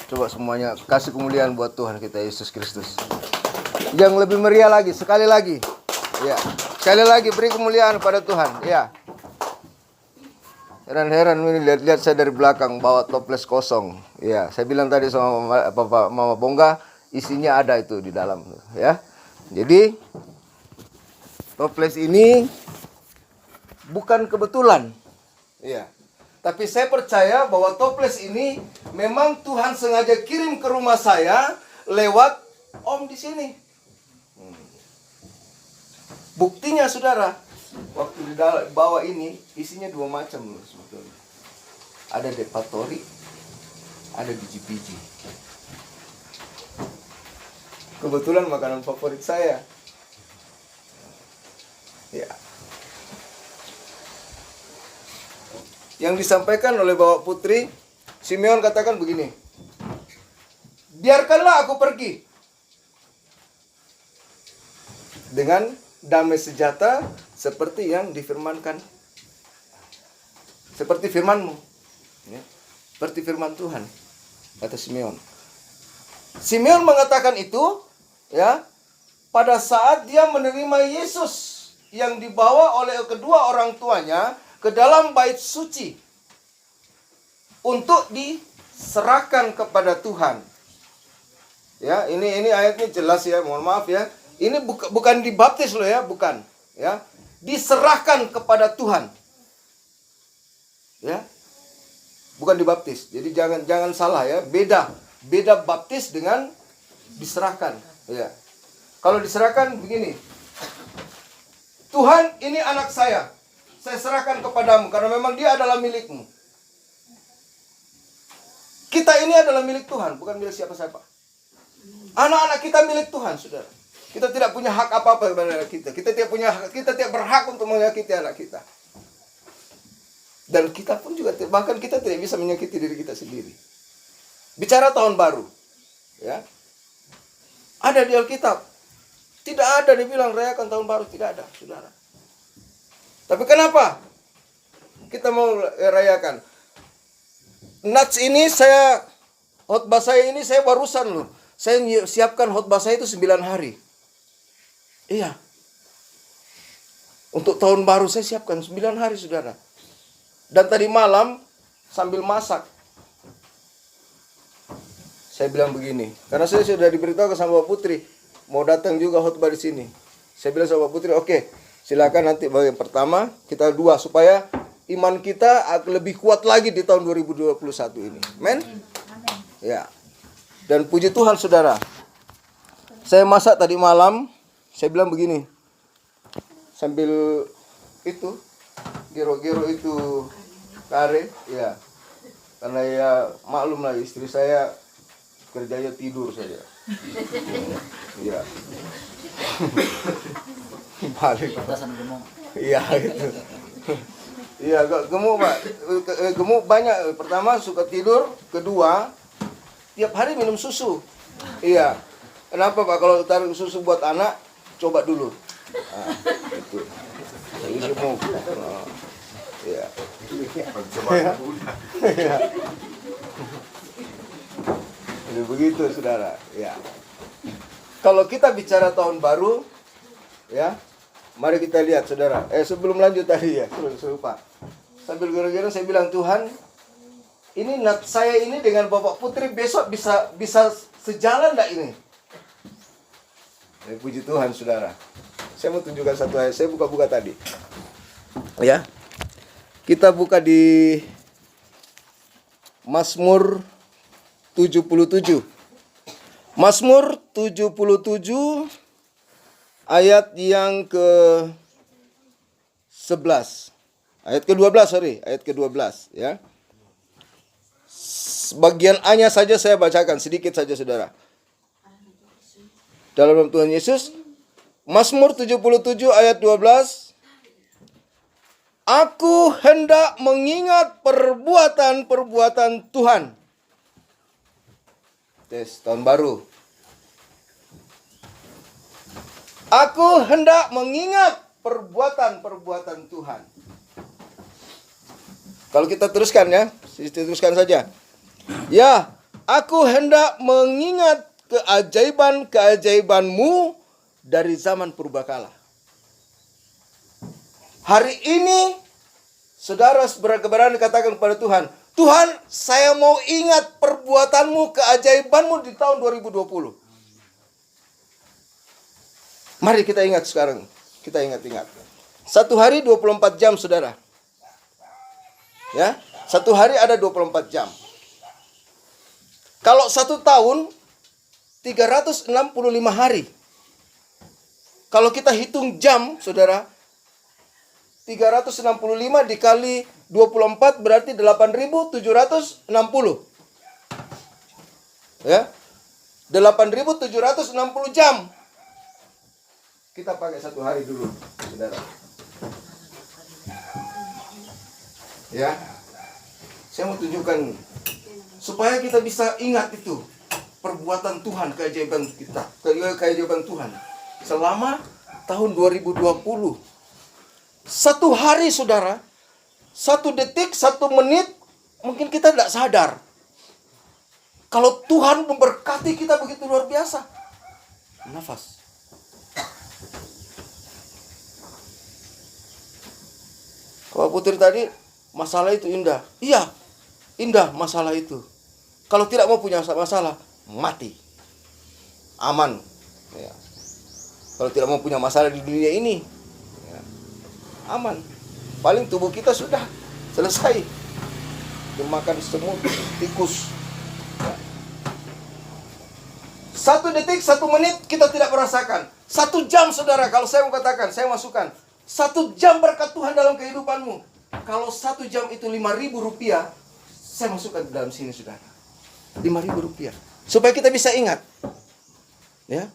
Coba semuanya kasih kemuliaan buat Tuhan kita Yesus Kristus. Yang lebih meriah lagi, sekali lagi. Ya, sekali lagi beri kemuliaan pada Tuhan. Ya. Heran-heran ini lihat-lihat saya dari belakang bawa toples kosong. Ya, saya bilang tadi sama Mama Bongga, isinya ada itu di dalam. Ya, jadi toples ini bukan kebetulan. Ya. Tapi saya percaya bahwa toples ini memang Tuhan sengaja kirim ke rumah saya lewat Om di sini. Buktinya saudara, waktu di bawah ini isinya dua macam sebetulnya. Ada Depatori, ada biji-biji. Kebetulan makanan favorit saya. Ya. Yang disampaikan oleh Bapak Putri, Simeon katakan begini, biarkanlah aku pergi dengan damai sejahtera seperti yang difirmankan, seperti firman-Mu, ya, seperti firman Tuhan, kata Simeon. Simeon mengatakan itu, ya, pada saat dia menerima Yesus yang dibawa oleh kedua orang tuanya ke dalam bait suci untuk diserahkan kepada Tuhan. Ya, ini ayatnya jelas ya, mohon maaf ya. Ini bukan dibaptis loh ya, bukan, ya. Diserahkan kepada Tuhan. Ya. Bukan dibaptis. Jadi jangan salah ya, beda baptis dengan diserahkan, ya. Kalau diserahkan begini. Tuhan, ini anak saya serahkan kepadamu karena memang dia adalah milikmu. Kita ini adalah milik Tuhan, bukan milik siapa-siapa. Anak-anak kita milik Tuhan, saudara. Kita tidak punya hak apa-apa kepada kita. Kita tidak berhak untuk menyakiti anak kita. Dan kita pun juga bahkan kita tidak bisa menyakiti diri kita sendiri. Bicara tahun baru, ya. Ada di Alkitab. Tidak ada dibilang rayakan tahun baru, tidak ada, saudara. Tapi kenapa kita mau rayakan? Nats ini khotbah saya ini saya barusan loh. Saya siapkan khotbah saya itu 9 hari. Iya. Untuk tahun baru saya siapkan 9 hari, saudara. Dan tadi malam sambil masak, saya bilang begini, karena saya sudah diberitahu sama Bapak Putri mau datang juga khotbah di sini. Saya bilang sama Bapak Putri, oke, silakan nanti bagian pertama kita dua supaya iman kita lebih kuat lagi di tahun 2021 ini. Amen. Ya. Dan puji Tuhan saudara. Saya masak tadi malam, saya bilang begini. Sambil itu gero-gero itu kare, ya. Karena ya maklum lah istri saya kerjanya tidur saja. Iya. Balik. Iya itu. Iya, gemuk Pak. Gemuk banyak. Pertama suka tidur, kedua tiap hari minum susu. Iya. Kenapa Pak? Kalau taruh susu buat anak, coba dulu. Nah, itu. Jadi gemuk. Iya. Iya. Jadi begitu saudara. Ya. Kalau kita bicara tahun baru, ya. Mari kita lihat saudara. Sebelum lanjut tadi ya, saya lupa. Sambil gara-gara saya bilang, Tuhan, ini saya ini dengan Bapak Putri besok bisa sejalan enggak ini? Puji Tuhan saudara. Saya mau tunjukkan satu ayat. Saya buka-buka tadi. Ya. Kita buka di Mazmur 77. Mazmur 77 ayat yang ke-11. Ayat ke-12, ayat ke-12 ya. Bagian A-nya saja saya bacakan sedikit saja saudara. Dalam nama Tuhan Yesus, Mazmur 77 ayat 12. Aku hendak mengingat perbuatan-perbuatan Tuhan. Tes tahun baru. Aku hendak mengingat perbuatan-perbuatan Tuhan. Kalau kita teruskan ya, teruskan saja. Ya, Aku hendak mengingat keajaiban-keajaibanmu dari zaman purbakala. Hari ini, saudara berani katakan kepada Tuhan, Tuhan, saya mau ingat perbuatanmu, keajaibanmu di tahun 2020. Mari kita ingat sekarang. Kita ingat-ingat. Satu hari 24 jam, saudara. Ya, satu hari ada 24 jam. Kalau satu tahun, 365 hari. Kalau kita hitung jam, saudara, 365 dikali 24 berarti 8.760. Ya. 8.760 jam. Kita pakai satu hari dulu, saudara. Ya. Saya mau tunjukkan supaya kita bisa ingat itu perbuatan Tuhan, keajaiban kita, keajaiban Tuhan selama tahun 2020. Satu hari, saudara, 1 detik, 1 menit, mungkin kita tidak sadar. Kalau Tuhan memberkati kita begitu luar biasa. Nafas. Kalau Putri tadi, masalah itu indah. Iya, indah masalah itu. Kalau tidak mau punya masalah, mati. Aman. Ya. Kalau tidak mau punya masalah di dunia ini, ya, aman. Paling tubuh kita sudah selesai. Dimakan semut, tikus. Ya. 1 detik, 1 menit kita tidak merasakan. 1 jam, saudara, kalau saya mau katakan, saya masukkan. 1 jam berkat Tuhan dalam kehidupanmu. Kalau 1 jam itu 5.000 rupiah, saya masukkan ke dalam sini, saudara. 5.000 rupiah. Supaya kita bisa ingat. Ya.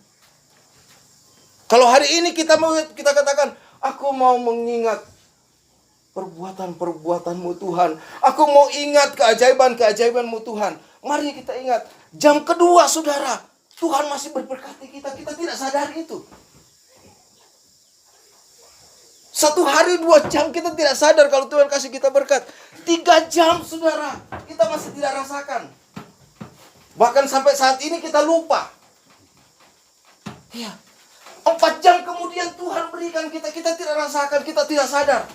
Kalau hari ini kita katakan, aku mau mengingat perbuatan-perbuatanmu Tuhan. Aku mau ingat keajaiban-keajaibanmu Tuhan. Mari kita ingat. Jam kedua, saudara, Tuhan masih berberkati kita. Kita tidak sadar itu. 1 hari 2 jam kita tidak sadar kalau Tuhan kasih kita berkat. 3 jam, saudara, kita masih tidak rasakan. Bahkan sampai saat ini kita lupa. Ya. 4 jam kemudian Tuhan berikan kita tidak rasakan, kita tidak sadar.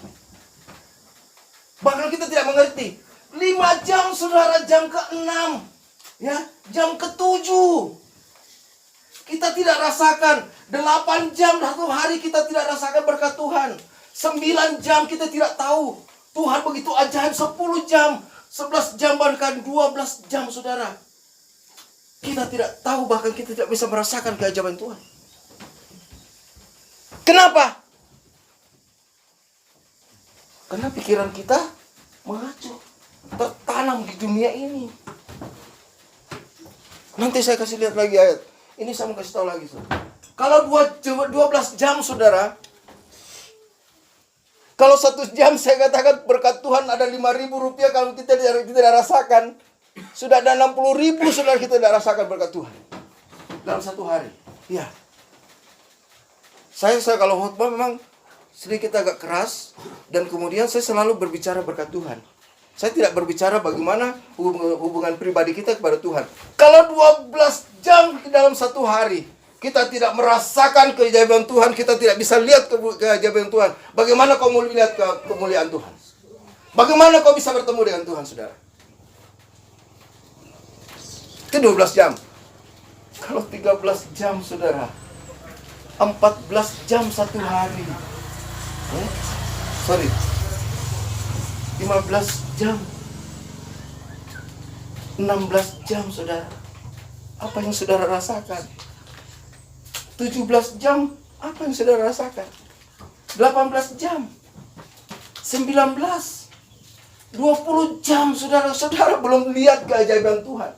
Bahkan kita tidak mengerti. 5 jam, saudara, jam ke-6. Ya, jam ke-7. Kita tidak rasakan. 8 jam 1 hari kita tidak rasakan berkat Tuhan. 9 jam kita tidak tahu. Tuhan begitu ajaib. 10 jam, 11 jam, bahkan 12 jam, saudara. Kita tidak tahu, bahkan kita tidak bisa merasakan keajaiban Tuhan. Kenapa? Karena pikiran kita mengacu, tertanam di dunia ini. Nanti saya kasih lihat lagi ayat. Ini saya mau kasih tahu lagi, saudara. Kalau 12 jam, saudara. Kalau 1 jam saya katakan berkat Tuhan ada 5.000 rupiah. Kalau kita tidak rasakan, sudah ada 60.000, saudara, kita tidak rasakan berkat Tuhan dalam 1 hari. Ya. Saya kalau khotbah memang sedikit agak keras. Dan kemudian saya selalu berbicara berkat Tuhan. Saya tidak berbicara bagaimana hubungan pribadi kita kepada Tuhan. Kalau 12 jam dalam 1 hari kita tidak merasakan keajaiban Tuhan, kita tidak bisa lihat keajaiban Tuhan, bagaimana kau mau lihat kemuliaan Tuhan? Bagaimana kau bisa bertemu dengan Tuhan, saudara? Itu 12 jam. Kalau 13 jam, saudara, 14 jam 1 hari. 15 jam. 16 jam, saudara. Apa yang saudara rasakan? 17 jam. Apa yang saudara rasakan? 18 jam. 19. 20 jam, saudara. Saudara belum lihat keajaiban Tuhan.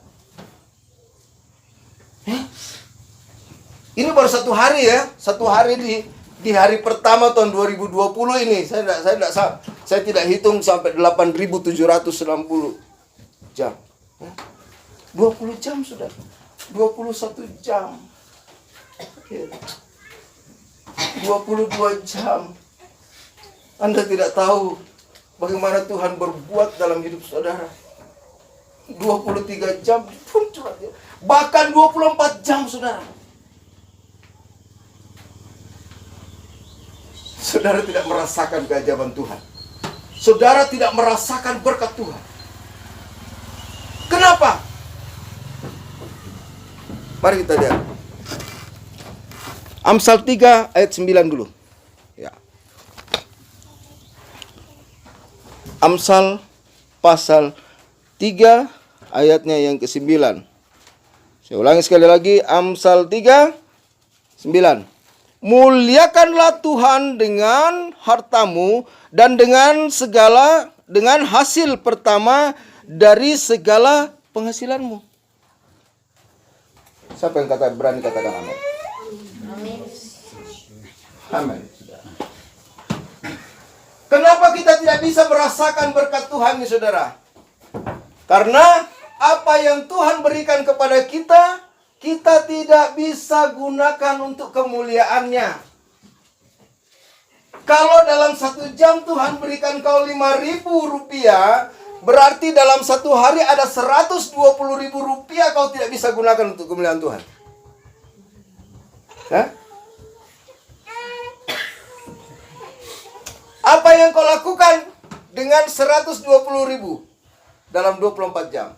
Ini baru 1 hari, ya. 1 hari di hari pertama tahun 2020 ini. Saya tidak hitung sampai 8.760 jam. 20 jam, saudara. 21 jam. 22 jam. Anda tidak tahu bagaimana Tuhan berbuat dalam hidup saudara. 23 jam pun surat. Bahkan 24 jam, saudara. Saudara tidak merasakan keajaiban Tuhan. Saudara tidak merasakan berkat Tuhan. Kenapa? Mari kita lihat. Amsal 3 ayat 9 dulu. Ya. Amsal pasal 3 ayatnya yang ke-9. Saya ulangi sekali lagi, Amsal 3, 9. Muliakanlah Tuhan dengan hartamu dan dengan hasil pertama dari segala penghasilanmu. Siapa yang berani katakan amin? Amin. Kenapa kita tidak bisa merasakan berkat Tuhan nih, saudara? Karena apa yang Tuhan berikan kepada kita, kita tidak bisa gunakan untuk kemuliaannya. Kalau dalam 1 jam Tuhan berikan kau 5.000 rupiah, berarti dalam 1 hari ada 120.000 rupiah kau tidak bisa gunakan untuk kemuliaan Tuhan. Hah? Apa yang kau lakukan dengan 120.000 dalam 24 jam?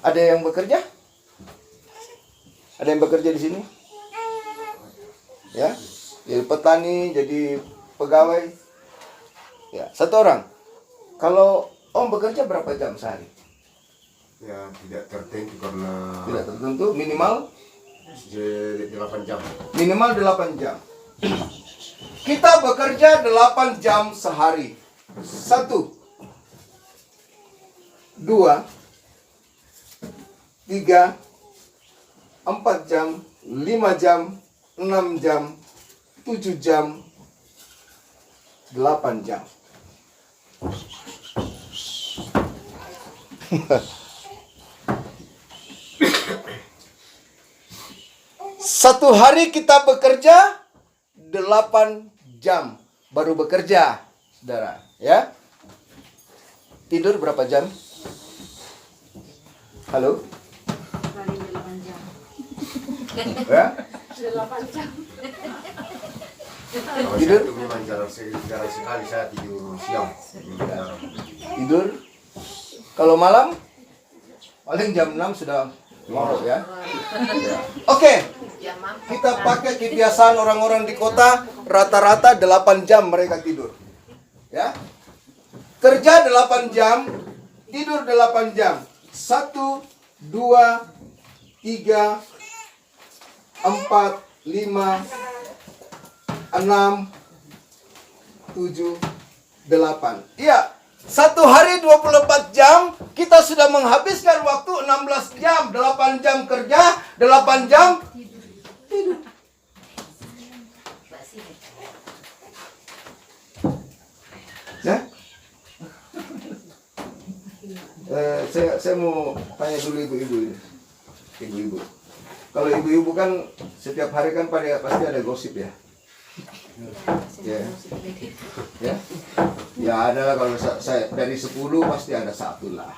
Ada yang bekerja? Ada yang bekerja di sini? Ya, jadi petani, jadi pegawai. Ya, 1 orang. Kalau Om bekerja berapa jam sehari? Ya, tidak tertentu karena Tidak tertentu, minimal 8 jam. Minimal 8 jam. Kita bekerja 8 jam sehari. 1, 2, 3, 4 jam, 5 jam, 6 jam, 7 jam, 8 jam. Satu hari kita bekerja 8 jam. Baru bekerja, saudara. Ya. Tidur berapa jam? Halo? 8 jam. Ya? 8 jam. Kalau Tidur? saya itu memang jarang sekali saya tidur siang. Tidur. Kalau malam paling jam 6 sudah ngorok ya. Oke. Kita pakai kebiasaan orang-orang di kota, rata-rata 8 jam mereka tidur. Ya. Kerja 8 jam, tidur 8 jam. 1, 2, 3, 4, 5, 6, 7, 8. Iya, 1 hari 24 jam, kita sudah menghabiskan waktu 16 jam. 8 jam kerja, 8 jam tidur. Ya? Saya mau tanya dulu ibu-ibu ini. Ibu-ibu. Kalau ibu-ibu kan setiap hari kan pasti ada gosip ya. Ya. Ya. Ya ada lah, kalau saya dari 10 pasti ada 1 lah.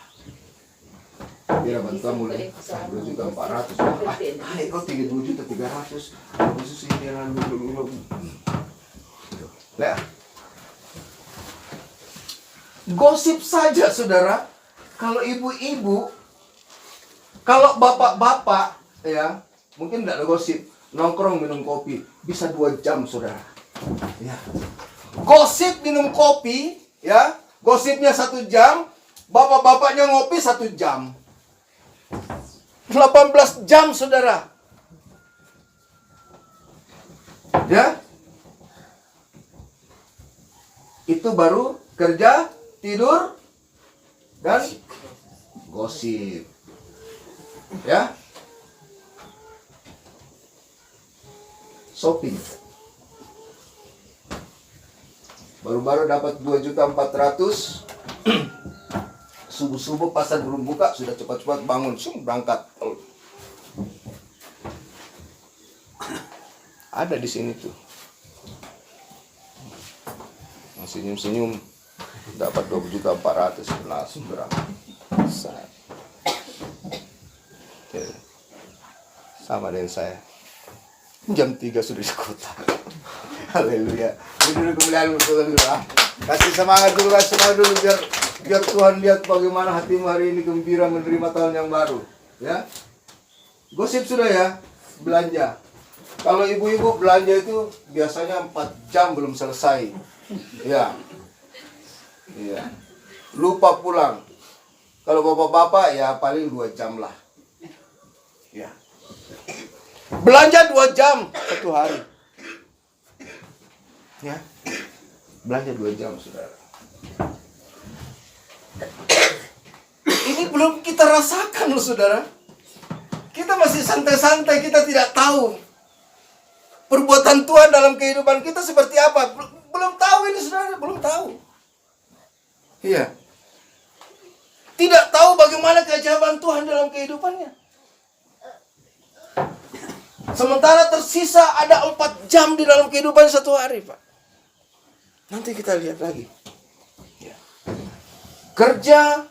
Dia bantuan mulai 2.400.000. Kok 3.300.000. Khusus ini lalu. Nah. Gosip saja, saudara. Kalau ibu-ibu, kalau bapak-bapak ya, mungkin tidak ada gosip. Nongkrong minum kopi bisa 2 jam, saudara. Ya. Gosip minum kopi, ya. Gosipnya 1 jam, bapak-bapaknya ngopi 1 jam. 18 jam, saudara. Ya. Itu baru kerja, tidur, dan gosip. Ya. Shopping. Baru-baru dapat 2.400.000. Subuh-subuh pasar belum buka, sudah cepat-cepat bangun, berangkat. Ada di sini tuh. Senyum-senyum dapat 2.400.000 langsung berangkat. Sama dengan saya. Jam 3 sudah di kota. Haleluya. Ini dulu kemuliaan untuk Allah. Kasih semangat dulu biar Tuhan lihat bagaimana hatimu hari ini gembira menerima tahun yang baru. Ya. Gosip sudah ya, belanja. Kalau ibu-ibu belanja itu biasanya 4 jam belum selesai. Ya. Iya. Lupa pulang. Kalau bapak-bapak ya paling 2 jam lah. Ya. Belanja 2 jam satu hari. Ya. Belanja 2 jam, saudara. Ini belum kita rasakan loh, saudara. Kita masih santai-santai, kita tidak tahu perbuatan Tuhan dalam kehidupan kita seperti apa. Belum tahu ini, saudara, belum tahu. Iya. Tidak tahu bagaimana keajaiban Tuhan dalam kehidupannya. Sementara tersisa ada 4 jam di dalam kehidupan satu hari, Pak. Nanti kita lihat lagi. Ya. Kerja,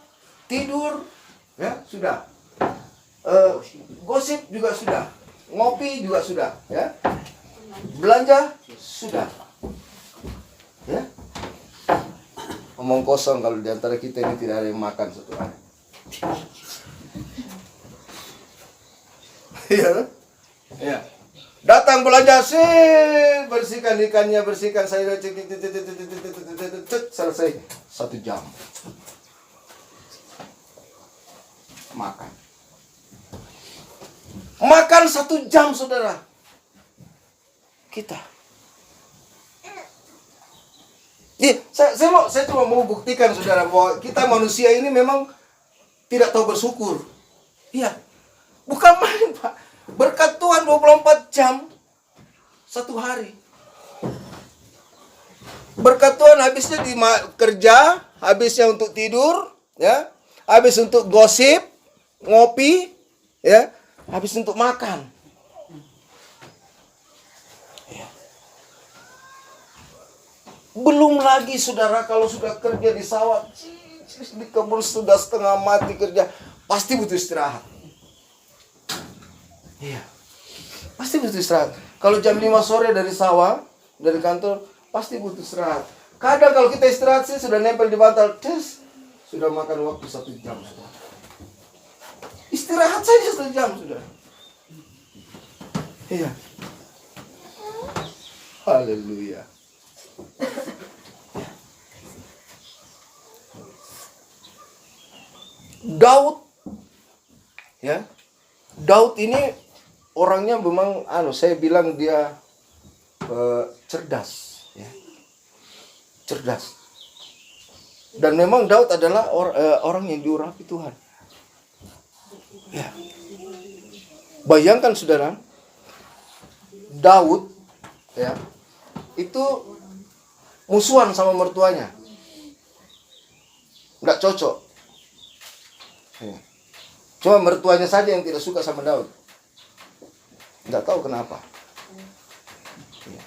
tidur, ya sudah. Gosip juga sudah. Ngopi juga sudah, ya. Belanja sudah. Ya. Omong kosong kalau di antara kita ini tidak ada yang makan satu hari. Iya. Ya. Datang belanja sih, bersihkan ikannya, bersihkan sayur, selesai 1 jam. Makan 1 jam, saudara. Kita. Saya cuma mau buktikan, saudara, bahwa kita manusia ini memang tidak tahu bersyukur. Iya. Bukan main, Pak. Berkat Tuhan 24 jam satu hari. Berkat Tuhan habisnya di kerja, habisnya untuk tidur, ya. Habis untuk gosip, ngopi, ya. Habis untuk makan. Ya. Belum lagi, saudara, kalau sudah kerja di sawah, di kebun sudah setengah mati kerja, pasti butuh istirahat. Iya. Pasti butuh istirahat. Kalau jam 5 sore dari sawah, dari kantor, pasti butuh istirahat. Kadang kalau kita istirahat sih sudah nempel di bantal, sudah makan waktu 1 jam sudah. Istirahat saja 1 jam sudah. Iya. Haleluya. Daud, ya. Daud ini orangnya memang saya bilang dia cerdas, ya. Cerdas. Dan memang Daud adalah orang yang diurapi Tuhan. Ya. Bayangkan, saudara, Daud, ya, itu musuhan sama mertuanya. Nggak cocok. Ya. Cuma mertuanya saja yang tidak suka sama Daud. Nggak tahu kenapa. Ya.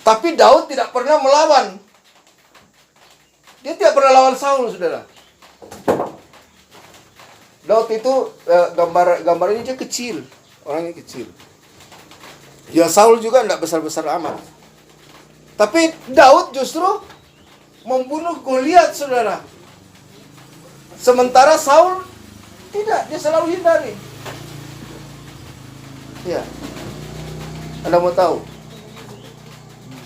Tapi Daud tidak pernah melawan. Dia tidak pernah lawan Saul, saudara. Daud itu gambarnya dia kecil. Orangnya kecil. Ya, Saul juga tidak besar-besar amat. Tapi Daud justru membunuh Goliat, saudara. Sementara Saul tidak, dia selalu hindari. Ya. Anda mau tahu?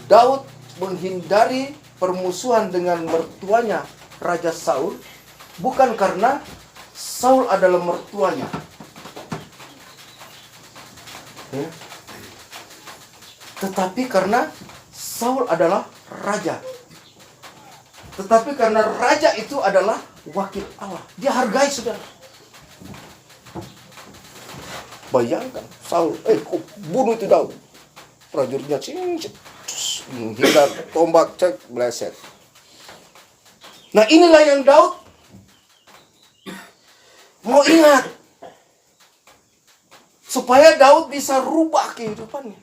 Daud menghindari permusuhan dengan mertuanya Raja Saul bukan karena Saul adalah mertuanya. Ya. Tetapi karena Saul adalah raja. Tetapi karena raja itu adalah wakil Allah. Dia hargai, saudara. Bayangkan, Saul, kau bunuh itu Daud. Prajuritnya hingga tombak bleset. Nah, inilah yang Daud mau ingat. Supaya Daud bisa rubah kehidupannya.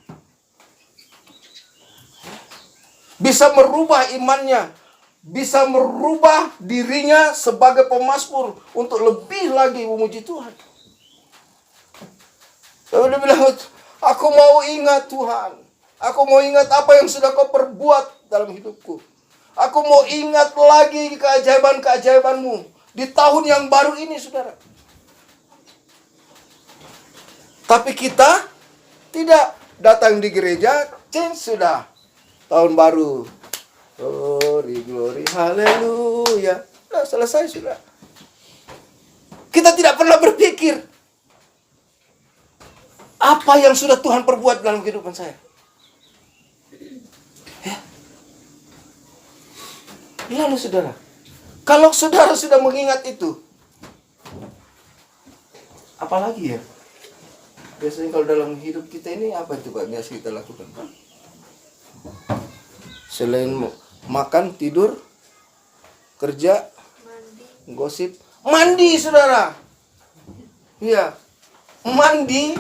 Bisa merubah imannya. Bisa merubah dirinya sebagai pemazmur untuk lebih lagi memuji Tuhan. Lalu dia bilang, aku mau ingat Tuhan. Aku mau ingat apa yang sudah kau perbuat dalam hidupku. Aku mau ingat lagi keajaiban-keajaibanmu di tahun yang baru ini, saudara. Tapi kita tidak datang di gereja, sudah tahun baru. Glory, glory, haleluya. Nah, selesai sudah. Kita tidak pernah berpikir apa yang sudah Tuhan perbuat dalam kehidupan saya. Ya. Lalu saudara, kalau saudara sudah mengingat itu, apalagi ya? Biasanya kalau dalam hidup kita ini apa itu Pak biasa kita lakukan? Selain makan, tidur, kerja, gosip, mandi saudara. Iya, mandi.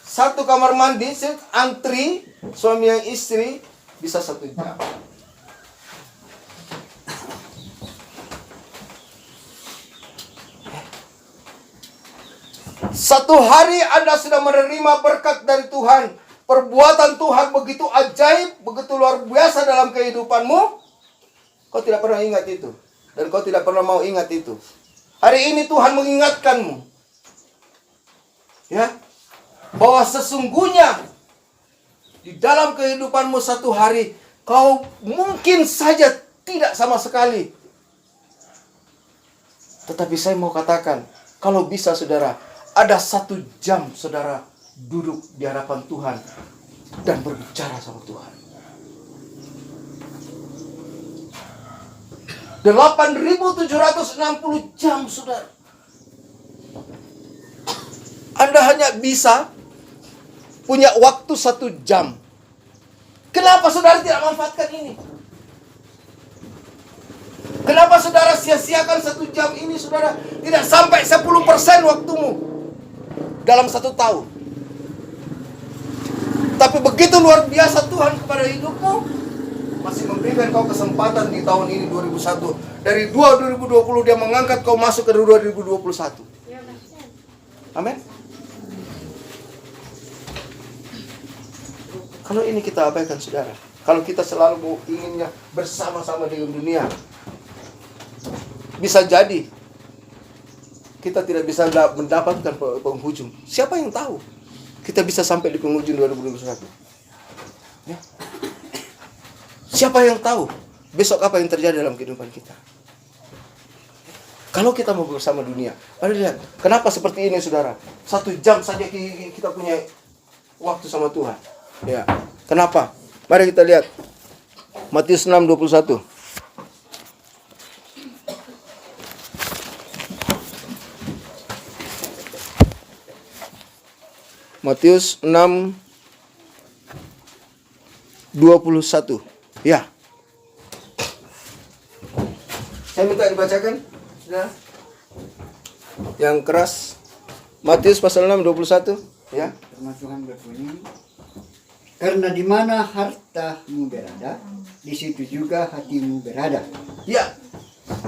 Satu kamar mandi, antri, suami yang istri, bisa 1 jam. Satu hari Anda sudah menerima berkat dari Tuhan. Perbuatan Tuhan begitu ajaib, begitu luar biasa dalam kehidupanmu. Kau tidak pernah ingat itu. Dan kau tidak pernah mau ingat itu. Hari ini Tuhan mengingatkanmu. Ya. Bahwa sesungguhnya di dalam kehidupanmu satu hari kau mungkin saja tidak sama sekali. Tetapi saya mau katakan, kalau bisa saudara, ada 1 jam saudara duduk di hadapan Tuhan dan berbicara sama Tuhan. 8.760 jam saudara. Anda hanya bisa punya waktu 1 jam. Kenapa saudara tidak manfaatkan ini? Kenapa saudara sia-siakan 1 jam ini saudara? Tidak sampai 10% waktumu dalam 1 tahun. Tapi begitu luar biasa Tuhan kepada hidupmu, masih memberikan kau kesempatan di tahun ini 2001. Dari 2020 dia mengangkat kau masuk ke 2021. Amin. Kalau ini kita abaikan saudara, kalau kita selalu inginnya bersama-sama dengan dunia, bisa jadi kita tidak bisa mendapatkan penghujung. Siapa yang tahu kita bisa sampai di penghujung 2021? Ya. Siapa yang tahu besok apa yang terjadi dalam kehidupan kita? Kalau kita mau bersama dunia, mari lihat, kenapa seperti ini saudara? 1 jam saja kita punya waktu sama Tuhan. Ya, kenapa? Mari kita lihat Matius 6:21. Matius 6:21. Ya. Saya minta dibacakan, sudah. Yang keras. Matius pasal 6:21, ya. Firman Tuhan berbunyi, karena di mana hartamu berada, di situ juga hatimu berada. Ya.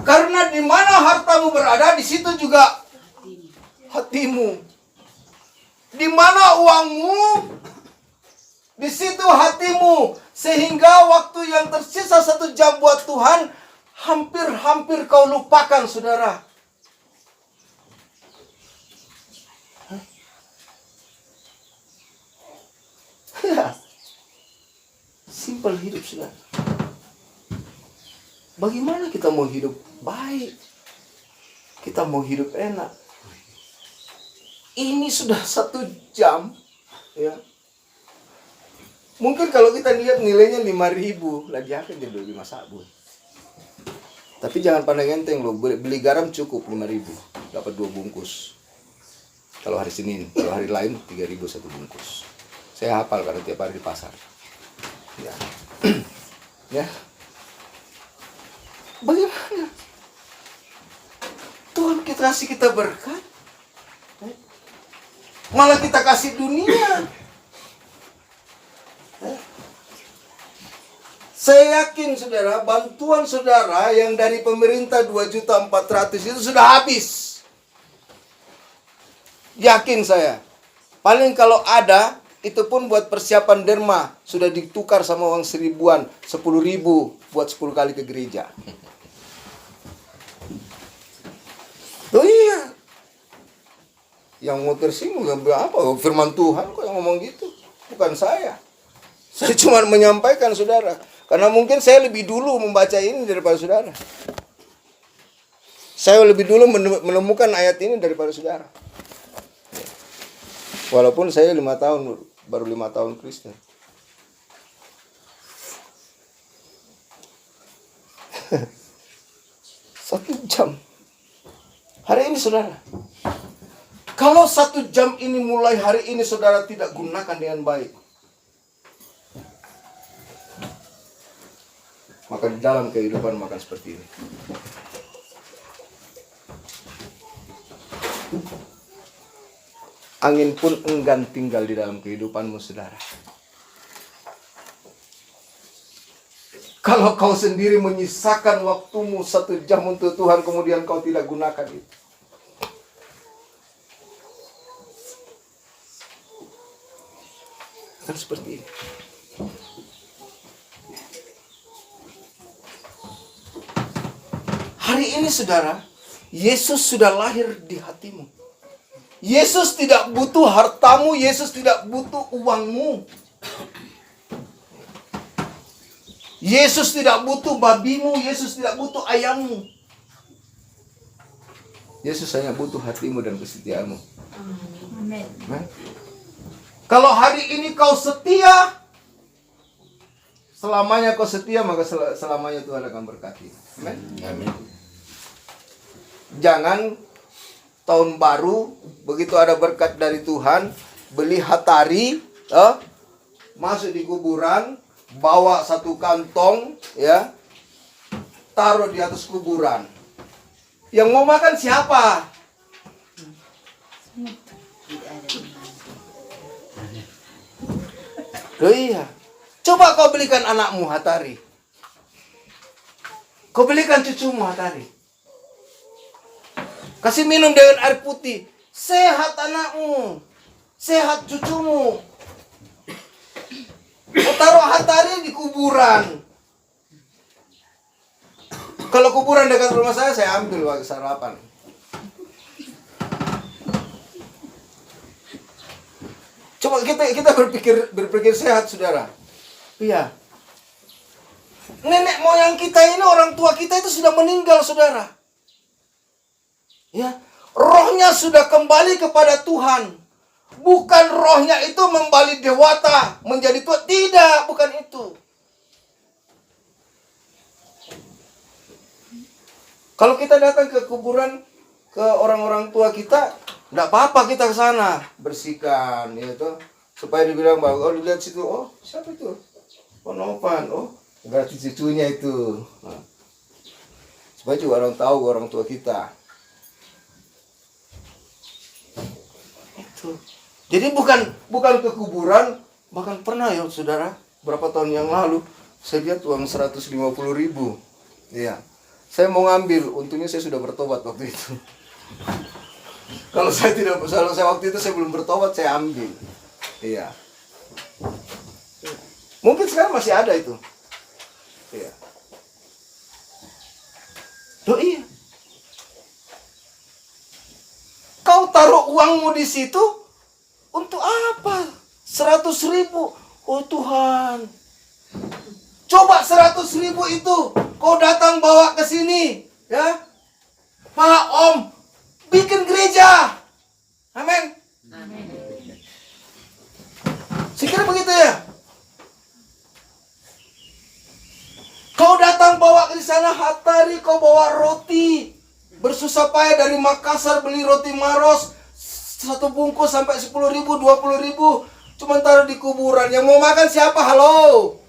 Karena di mana hartamu berada, di situ juga hatimu. Di mana uangmu, di situ hatimu. Sehingga waktu yang tersisa 1 jam buat Tuhan, hampir-hampir kau lupakan, saudara. Ya. Simpel hidup, saudara. Bagaimana kita mau hidup baik? Kita mau hidup enak. Ini sudah 1 jam, ya. Mungkin kalau kita lihat nilainya 5.000, lagi akan jadi 5 sabun. Tapi jangan pandang enteng loh, beli garam cukup 5.000, dapat 2 bungkus. Kalau hari Senin, kalau hari lain 3.000 1 bungkus. Saya hafal karena tiap hari di pasar. Ya. Ya. Bagaimana? Tuhan kita kasih kita berkat, malah kita kasih dunia. Saya yakin saudara, bantuan saudara yang dari pemerintah 2.400.000 itu sudah habis. Yakin saya. Paling kalau ada, itu pun buat persiapan derma. Sudah ditukar sama uang 1000-an, 10.000 buat 10 kali ke gereja. Oh iya. Yang mau tersinggung apa? Firman Tuhan kok yang ngomong gitu. Bukan saya. Saya cuma menyampaikan saudara. Karena mungkin saya lebih dulu membaca ini daripada saudara. Saya lebih dulu menemukan ayat ini daripada saudara. Walaupun saya 5 tahun, baru 5 tahun Kristen. Satu jam. Hari ini saudara. Kalau 1 jam ini mulai hari ini saudara tidak gunakan dengan baik, maka di dalam kehidupan makan seperti ini. Angin pun enggan tinggal di dalam kehidupanmu saudara. Kalau kau sendiri menyisakan waktumu 1 jam untuk Tuhan, kemudian kau tidak gunakan itu. Kan seperti ini. Hari ini saudara, Yesus sudah lahir di hatimu. Yesus tidak butuh hartamu, Yesus tidak butuh uangmu. Yesus tidak butuh babimu, Yesus tidak butuh ayammu. Yesus hanya butuh hatimu dan kesetiaanmu. Amin. Kalau hari ini kau setia, selamanya kau setia, maka selamanya Tuhan akan berkati. Amin. Amin. Jangan tahun baru begitu ada berkat dari Tuhan, beli hatari, masuk di kuburan, bawa 1 kantong, ya, taruh di atas kuburan. Yang mau makan siapa? Oh iya. Coba kau belikan anakmu hatari. Kau belikan cucumu hatari. Kasih minum dengan air putih. Sehat anakmu. Sehat cucumu. Kau taruh hatari di kuburan. Kalau kuburan dekat rumah saya ambil waktu sarapan. Coba kita berpikir sehat saudara. Iya. Nenek moyang kita ini, orang tua kita itu sudah meninggal saudara. Ya, rohnya sudah kembali kepada Tuhan. Bukan rohnya itu membalik dewata, menjadi tua. Tidak, bukan itu. Kalau kita datang ke kuburan, ke orang-orang tua kita, tidak apa-apa kita ke sana, bersihkan, ya toh, supaya dibilang bahwa, oh lihat situ, oh siapa itu? Oh Novan, oh berarti cucunya itu. Nah, supaya juga orang tahu orang tua kita. Itu. Jadi bukan ke kuburan, bahkan pernah ya saudara, berapa tahun yang lalu, saya lihat uang 150.000. Iya. Saya mau ngambil, untungnya saya sudah bertobat waktu itu. Kalau saya waktu itu saya belum bertobat, saya ambil. Iya. Mungkin sekarang masih ada itu. Iya. Oh iya. Kau taruh uangmu di situ untuk apa? 100.000. Oh Tuhan. Coba 100.000 itu kau datang bawa ke sini, ya. Pak Om, bikin gereja. Amin. Amin. Saya kira begitu ya. Kau datang bawa ke sana hatari, kau bawa roti. Bersusah payah dari Makassar beli roti Maros 1 bungkus sampai 10.000, 20.000. Cuma taruh di kuburan. Yang mau makan siapa? Halo.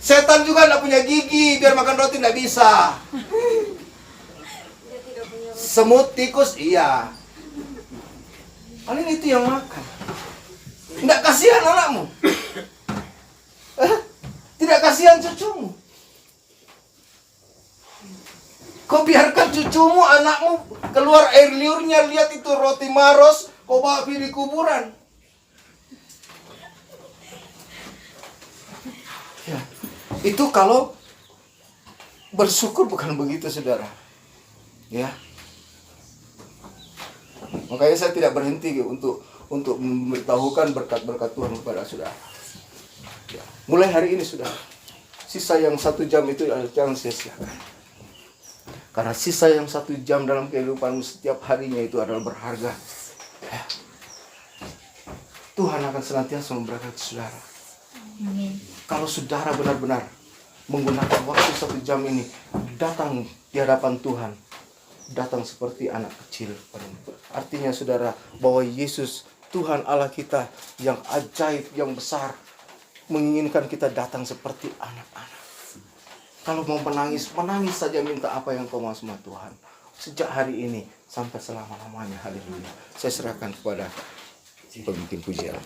Setan juga tidak punya gigi, biar makan roti tidak bisa. Semut, tikus, iya. Paling itu yang makan. Tidak kasihan anakmu. Tidak kasihan cucumu. Kau biarkan cucumu, anakmu keluar air liurnya, lihat itu roti maros, kau bawa pergi di kuburan. Ya, itu kalau bersyukur bukan begitu, saudara. Ya. Makanya saya tidak berhenti untuk memberitahukan berkat-berkat Tuhan kepada saudara. Ya. Mulai hari ini, saudara, sisa yang 1 jam itu jangan sia-siakan. Karena sisa yang 1 jam dalam kehidupanmu setiap harinya itu adalah berharga. Ya. Tuhan akan senantiasa memberkati saudara. Amin. Kalau saudara benar-benar menggunakan waktu 1 jam ini, datang di hadapan Tuhan, datang seperti anak kecil. Artinya saudara, bahwa Yesus, Tuhan Allah kita yang ajaib, yang besar, menginginkan kita datang seperti anak-anak. Kalau mau menangis, menangis saja, minta apa yang kau mau sama Tuhan. Sejak hari ini sampai selama-lamanya. Haleluya. Saya serahkan kepada pemimpin pujian.